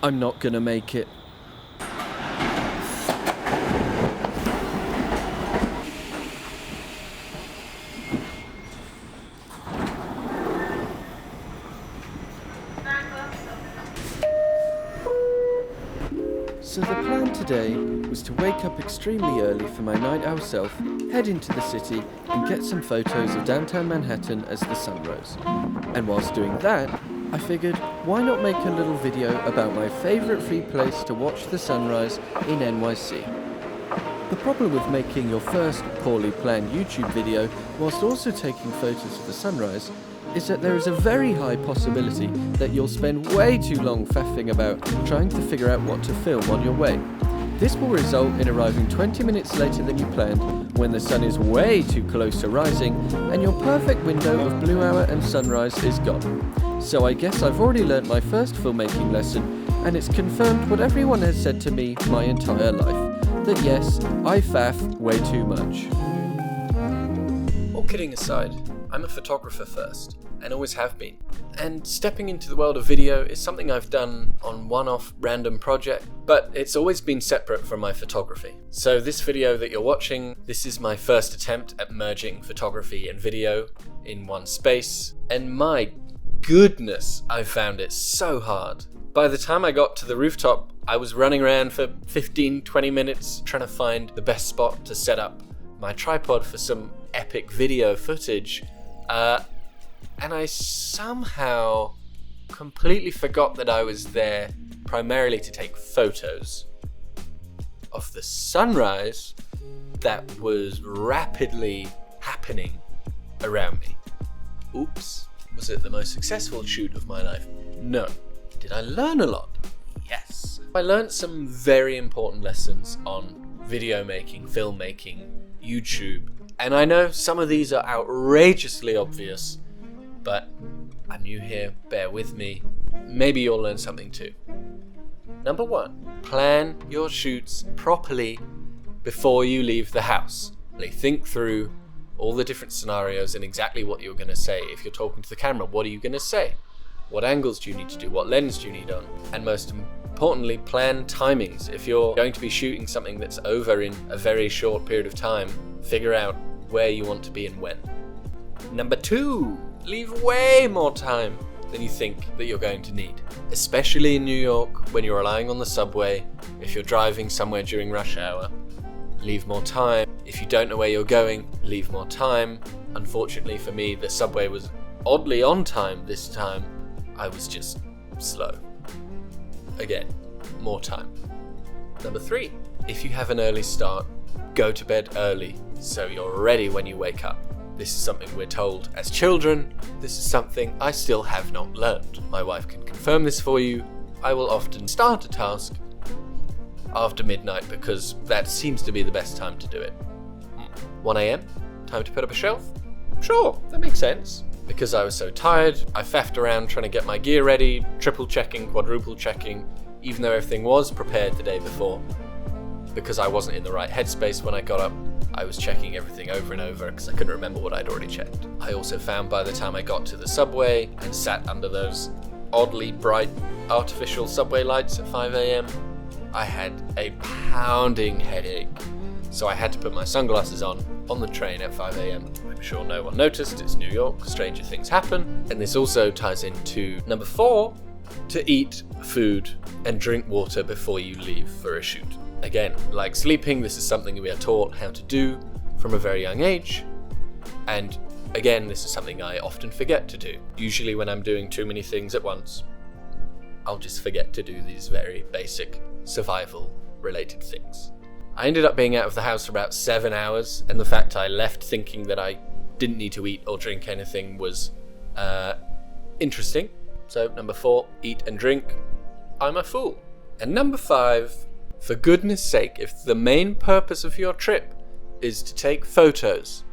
I'm not gonna make it. So the plan today was to wake up extremely early for my night owl self, head into the city and get some photos of downtown Manhattan as the sun rose. And whilst doing that, I figured why not make a little video about my favourite free place to watch the sunrise in NYC. The problem with making your first poorly planned YouTube video whilst also taking photos of the sunrise is that there is a very high possibility that you'll spend way too long faffing about trying to figure out what to film on your way. This will result in arriving 20 minutes later than you planned, when the sun is way too close to rising and your perfect window of blue hour and sunrise is gone. So I guess I've already learnt my first filmmaking lesson, and it's confirmed what everyone has said to me my entire life, that yes, I faff way too much. All kidding aside, I'm a photographer first, and always have been. And stepping into the world of video is something I've done on one-off random project, but it's always been separate from my photography. So this video that you're watching, this is my first attempt at merging photography and video in one space, and my goodness, I found it so hard. By the time I got to the rooftop, I was running around for 15-20 minutes trying to find the best spot to set up my tripod for some epic video footage. And I somehow completely forgot that I was there primarily to take photos of the sunrise that was rapidly happening around me. Oops. Was it the most successful shoot of my life? No. Did I learn a lot? Yes. I learned some very important lessons on video making, filmmaking, YouTube, and I know some of these are outrageously obvious, but I'm new here, bear with me. Maybe you'll learn something too. Number 1, plan your shoots properly before you leave the house. Think through all the different scenarios and exactly what you're going to say. If you're talking to the camera, what are you going to say? What angles do you need to do? What lens do you need on? And most importantly, plan timings. If you're going to be shooting something that's over in a very short period of time, figure out where you want to be and when. Number 2, leave way more time than you think that you're going to need. Especially in New York, when you're relying on the subway, if you're driving somewhere during rush hour, leave more time. If you don't know where you're going, leave more time. Unfortunately for me, the subway was oddly on time this time. I was just slow. Again, more time. Number 3, if you have an early start, go to bed early so you're ready when you wake up. This is something we're told as children. This is something I still have not learned. My wife can confirm this for you. I will often start a task after midnight because that seems to be the best time to do it. 1 a.m, time to put up a shelf? Sure, that makes sense. Because I was so tired, I faffed around trying to get my gear ready, triple checking, quadruple checking, even though everything was prepared the day before. Because I wasn't in the right headspace when I got up, I was checking everything over and over because I couldn't remember what I'd already checked. I also found by the time I got to the subway and sat under those oddly bright artificial subway lights at 5 a.m, I had a pounding headache. So I had to put my sunglasses on the train at 5 a.m. I'm sure no one noticed, it's New York, stranger things happen. And this also ties into number 4, to eat food and drink water before you leave for a shoot. Again, like sleeping, this is something we are taught how to do from a very young age. And again, this is something I often forget to do. Usually when I'm doing too many things at once, I'll just forget to do these very basic survival related things. I ended up being out of the house for about 7 hours, and the fact I left thinking that I didn't need to eat or drink anything was interesting. So number 4, eat and drink. I'm a fool. And number 5, for goodness sake, if the main purpose of your trip is to take photos,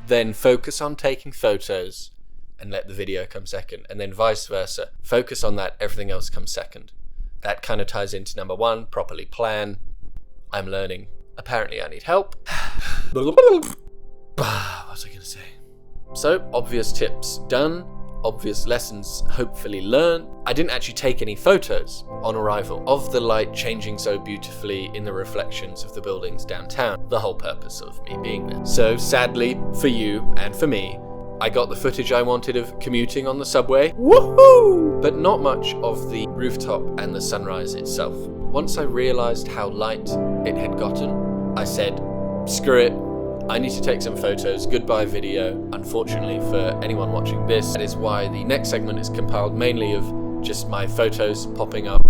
then focus on taking photos and let the video come second, and then vice versa. Focus on that, everything else comes second. That kind of ties into number 1, properly plan. I'm learning. Apparently I need help. What was I going to say? So, obvious tips done. obvious lessons hopefully learned. I didn't actually take any photos on arrival of the light changing so beautifully in the reflections of the buildings downtown, the whole purpose of me being there. So sadly for you and for me, I got the footage I wanted of commuting on the subway, woohoo! But not much of the rooftop and the sunrise itself. Once I realized how light it had gotten, I said, screw it, I need to take some photos, goodbye video. Unfortunately for anyone watching this, that is why the next segment is compiled mainly of just my photos popping up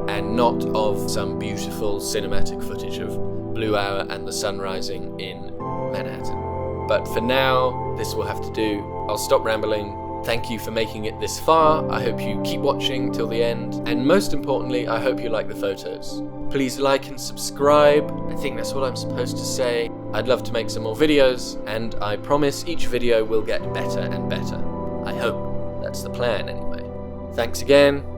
and not of some beautiful cinematic footage of Blue Hour and the sun rising in Manhattan. But for now, this will have to do. I'll stop rambling. Thank you for making it this far. I hope you keep watching till the end. And most importantly, I hope you like the photos. Please like and subscribe. I think that's what I'm supposed to say. I'd love to make some more videos, and I promise each video will get better and better. I hope. That's the plan anyway. Thanks again.